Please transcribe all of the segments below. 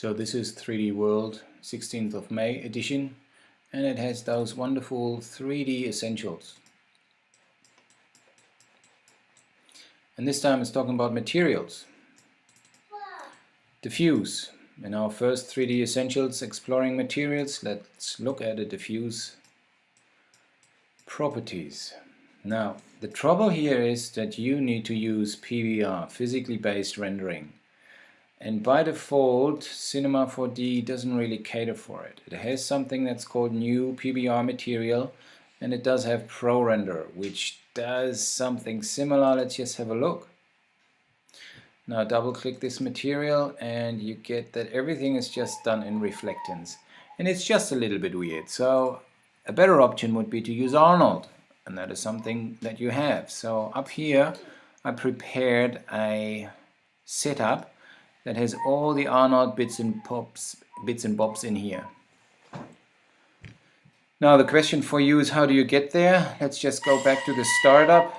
So this is 3D World 16th of May edition, and it has those wonderful 3D essentials. And this time it's talking about materials. Diffuse. In our first 3D essentials exploring materials, let's look at the diffuse properties. Now, the trouble here is that you need to use PBR, physically based rendering. And by default, Cinema 4D doesn't really cater for it. It has something that's called new PBR material, and it does have Pro Render, which does something similar. Let's just have a look. Now double click this material and you get that everything is just done in reflectance. And it's just a little bit weird. So a better option would be to use Arnold, and that is something that you have. So up here I prepared a setup that has all the Arnold bits and bobs in here. Now the question for you is, how do you get there? Let's just go back to the startup.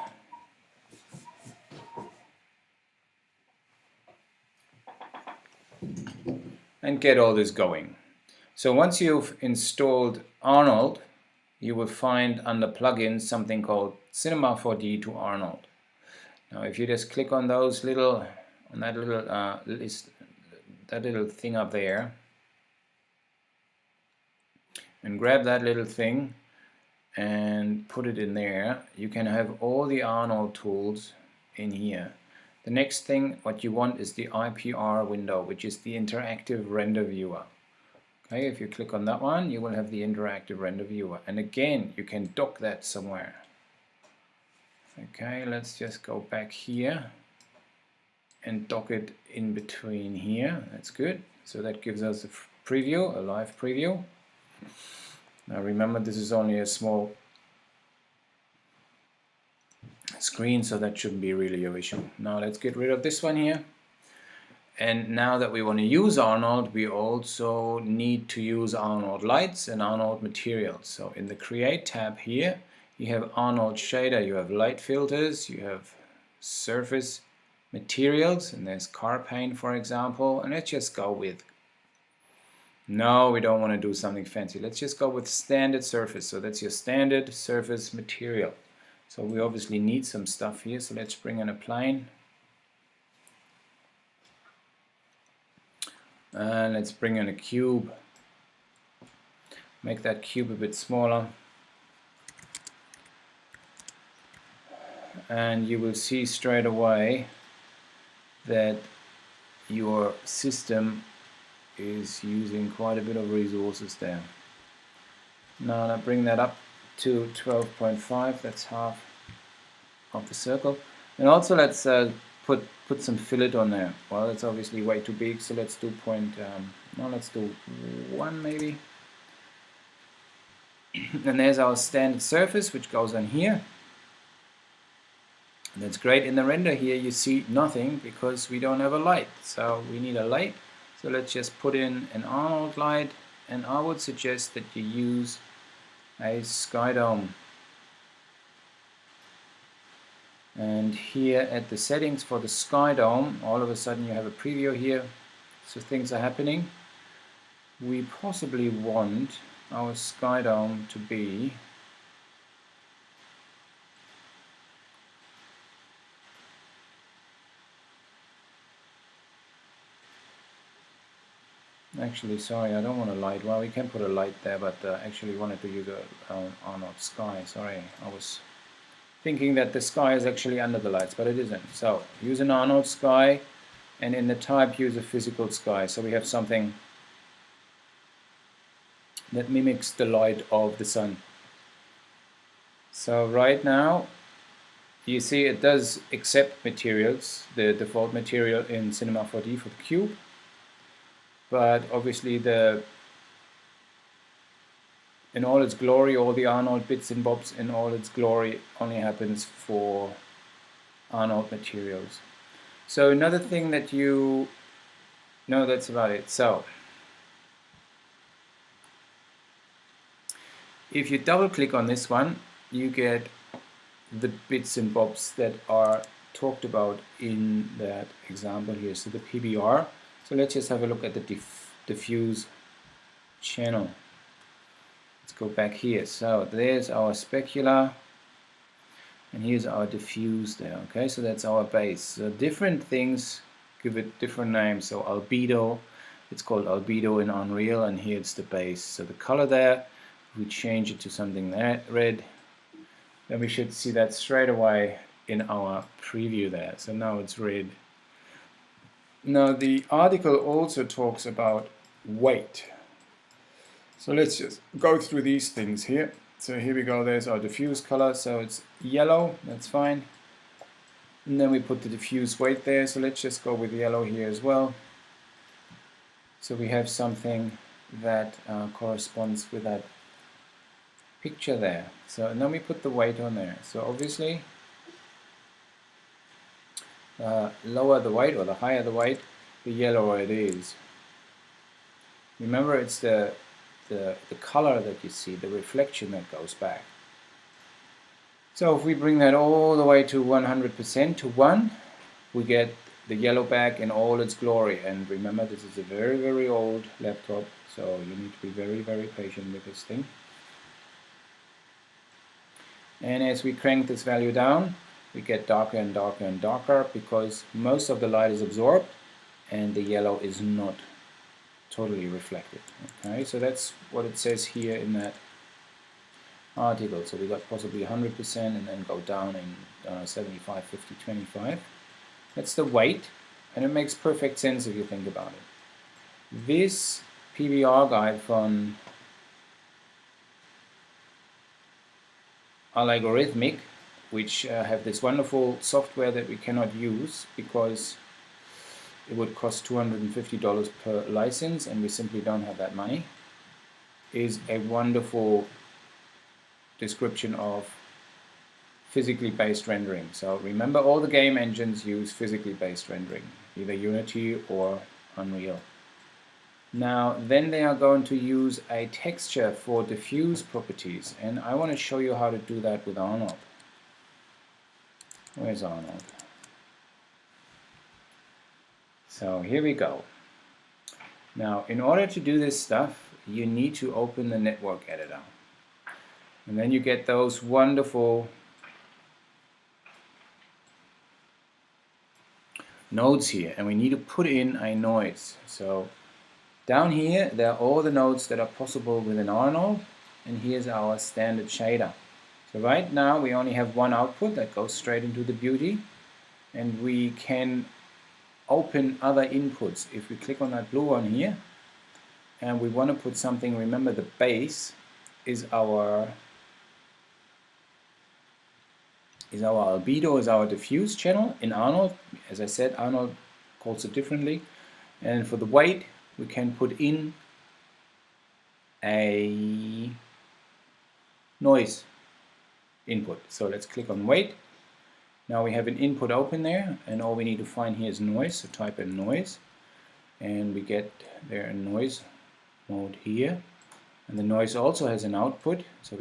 And get all this going. So once you've installed Arnold, you will find under plugins something called Cinema 4D to Arnold. Now if you just click on those little that little thing up there and grab that little thing and put it in there, you can have all the Arnold tools in here. The next thing what you want is the IPR window, which is the interactive render viewer. Okay, if you click on that one, you will have the interactive render viewer, and again you can dock that somewhere. Okay, let's just go back here and dock it in between here. That's good. So that gives us a preview, a live preview. Now remember, this is only a small screen, so that shouldn't be really your issue. Now let's get rid of this one here. And now that we want to use Arnold, we also need to use Arnold lights and Arnold materials. So in the Create tab here, you have Arnold shader, you have light filters, you have surface materials, and there's car paint, for example. And let's just go with, no, we don't want to do something fancy. Let's just go with standard surface. So that's your standard surface material. So we obviously need some stuff here. So let's bring in a plane. And let's bring in a cube. Make that cube a bit smaller. And you will see straight away that your system is using quite a bit of resources there. Now bring that up to 12.5, that's half of the circle. And also let's put some fillet on there. Well, it's obviously way too big, so let's do let's do 1 maybe. And there's our standard surface, which goes on here. And that's great. In the render here you see nothing because we don't have a light, so we need a light. So let's just put in an Arnold light, and I would suggest that you use a sky dome. And here at the settings for the sky dome, all of a sudden you have a preview here, so things are happening. We possibly want our sky dome to be actually, sorry, I don't want a light. Well, we can put a light there, but actually wanted to use a Arnold sky. Sorry, I was thinking that the sky is actually under the lights, but it isn't. So use an Arnold sky, and in the type use a physical sky. So we have something that mimics the light of the sun. So right now you see it does accept materials, the default material in Cinema 4D for the cube. But obviously in all its glory, all the Arnold bits and bobs in all its glory only happens for Arnold materials. So another thing that that's about it. So if you double click on this one, you get the bits and bobs that are talked about in that example here. So the PBR. So let's just have a look at the diffuse channel. Let's go back here. So there's our specular, and here's our diffuse there. Okay, so that's our base. So different things give it different names. So albedo, it's called albedo in Unreal, and here it's the base. So the color there, if we change it to something red, then we should see that straight away in our preview there. So now it's red. Now the article also talks about weight. So let's just go through these things here. So here we go, there's our diffuse color, so it's yellow, that's fine. And then we put the diffuse weight there, so let's just go with yellow here as well. So we have something that corresponds with that picture there. So and then we put the weight on there. So obviously, lower the weight or the higher the weight, the yellower it is. Remember, it's the color that you see, the reflection that goes back. So if we bring that all the way to 100% to 1, we get the yellow back in all its glory. And remember, this is a very, very old laptop, so you need to be very, very patient with this thing. And as we crank this value down, we get darker and darker and darker because most of the light is absorbed and the yellow is not totally reflected. Okay, so that's what it says here in that article. So we got possibly 100% and then go down in 75, 50, 25. That's the weight, and it makes perfect sense if you think about it. This PBR guide from Algorithmic, which have this wonderful software that we cannot use because it would cost $250 per license, and we simply don't have that money, is a wonderful description of physically based rendering. So remember, all the game engines use physically based rendering, either Unity or Unreal. Now then they are going to use a texture for diffuse properties, and I want to show you how to do that with Arnold. Where's Arnold? So here we go. Now in order to do this stuff, you need to open the network editor. And then you get those wonderful nodes here, and we need to put in a noise. So down here there are all the nodes that are possible within Arnold, and here's our standard shader. So right now we only have one output that goes straight into the beauty, and we can open other inputs. If we click on that blue one here and we want to put something, remember the base is our albedo, is our diffuse channel in Arnold. As I said, Arnold calls it differently. And for the weight, we can put in a noise input. So let's click on weight. Now we have an input open there, and all we need to find here is noise. So type in noise, and we get there a noise mode here. And the noise also has an output, so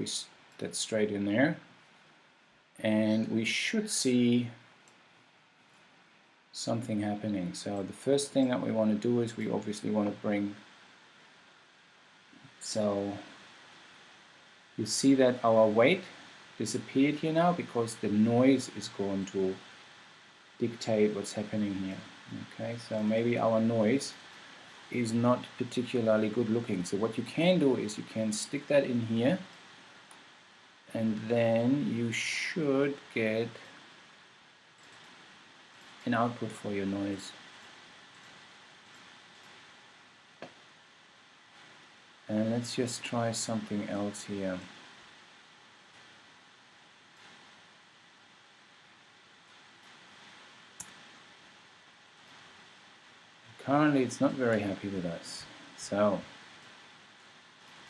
that's straight in there. And we should see something happening. So the first thing that we want to do is we obviously want to bring, so you see that our weight disappeared here now because the noise is going to dictate what's happening here. Okay, so maybe our noise is not particularly good looking. So what you can do is you can stick that in here, and then you should get an output for your noise. And let's just try something else here. Currently it's not very happy with us. So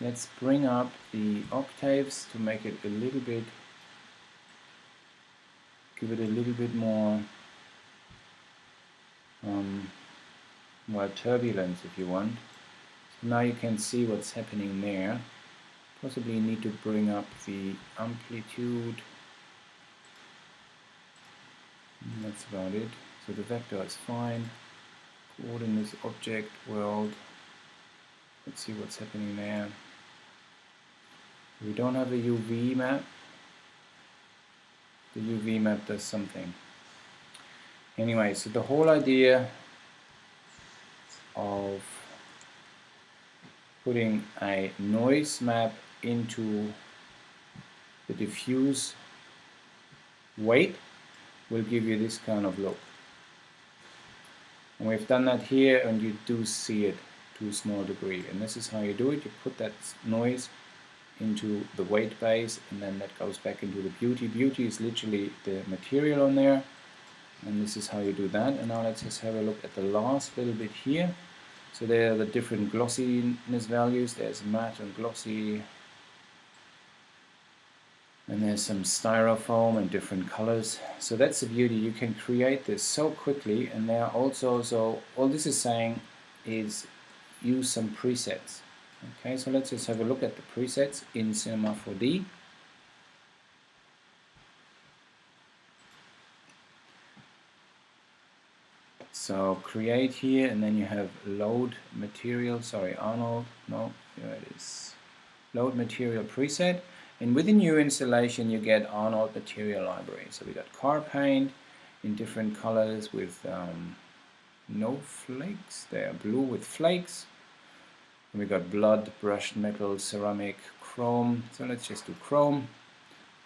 let's bring up the octaves to make it a little bit, give it a little bit more well, turbulence if you want. So now you can see what's happening there. Possibly need to bring up the amplitude. And that's about it. So the vector is fine. Coordinates object world. Let's see what's happening there. We don't have a UV map. The UV map does something. Anyway, so the whole idea of putting a noise map into the diffuse weight will give you this kind of look. And we've done that here, and you do see it to a small degree. And this is how you do it. You put that noise into the weight base, and then that goes back into the beauty. Beauty is literally the material on there, and this is how you do that. And now let's just have a look at the last little bit here. So there are the different glossiness values. There's matte and glossy, and there's some styrofoam and different colors. So that's the beauty. You can create this so quickly, and there are also, so all this is saying is use some presets. Okay, so let's just have a look at the presets in Cinema 4D. So create here, and then you have load material, sorry, Arnold, no, here it is, load material preset. And with the new installation you get Arnold material library. So we got car paint in different colors with no flakes, they are blue with flakes. And we got blood, brushed metal, ceramic, chrome. So let's just do chrome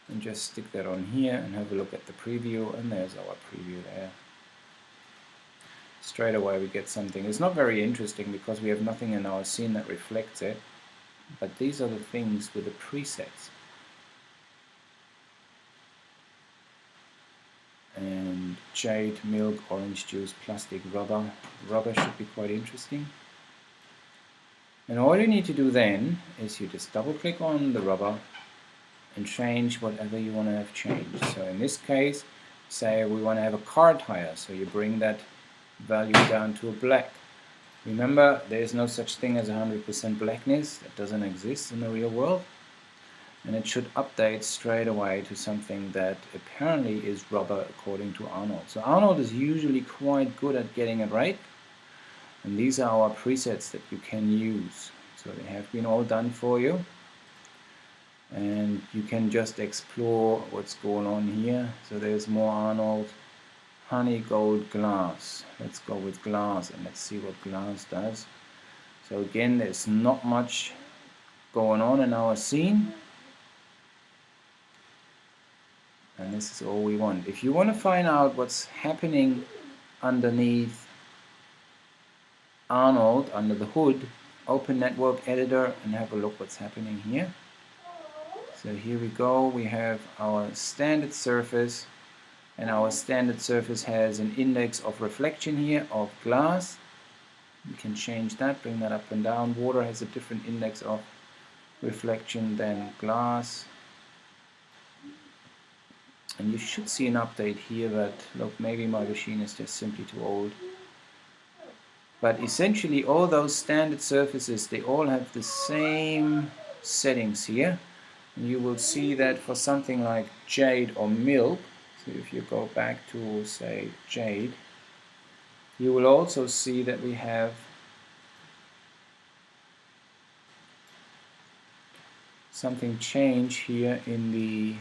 and just stick that on here and have a look at the preview, and there's our preview there. Straight away we get something. It's not very interesting because we have nothing in our scene that reflects it, but these are the things with the presets. And jade, milk, orange juice, plastic, rubber. Rubber should be quite interesting. And all you need to do then is you just double click on the rubber and change whatever you want to have changed. So in this case, say we want to have a car tire, so you bring that value down to a black. Remember, there is no such thing as 100% blackness. That doesn't exist in the real world. And it should update straight away to something that apparently is rubber according to Arnold. So Arnold is usually quite good at getting it right. And these are our presets that you can use. So they have been all done for you. And you can just explore what's going on here. So there's more Arnold. Honey gold glass. Let's go with glass and let's see what glass does. So again, there's not much going on in our scene. And this is all we want. If you want to find out what's happening underneath Arnold, under the hood, open network editor and have a look what's happening here. So here we go, we have our standard surface, and our standard surface has an index of reflection here of glass. You can change that, bring that up and down. Water has a different index of reflection than glass. And you should see an update here, but look, maybe my machine is just simply too old. But essentially all those standard surfaces, they all have the same settings here. And you will see that for something like jade or milk, so if you go back to say jade, you will also see that we have something change here in the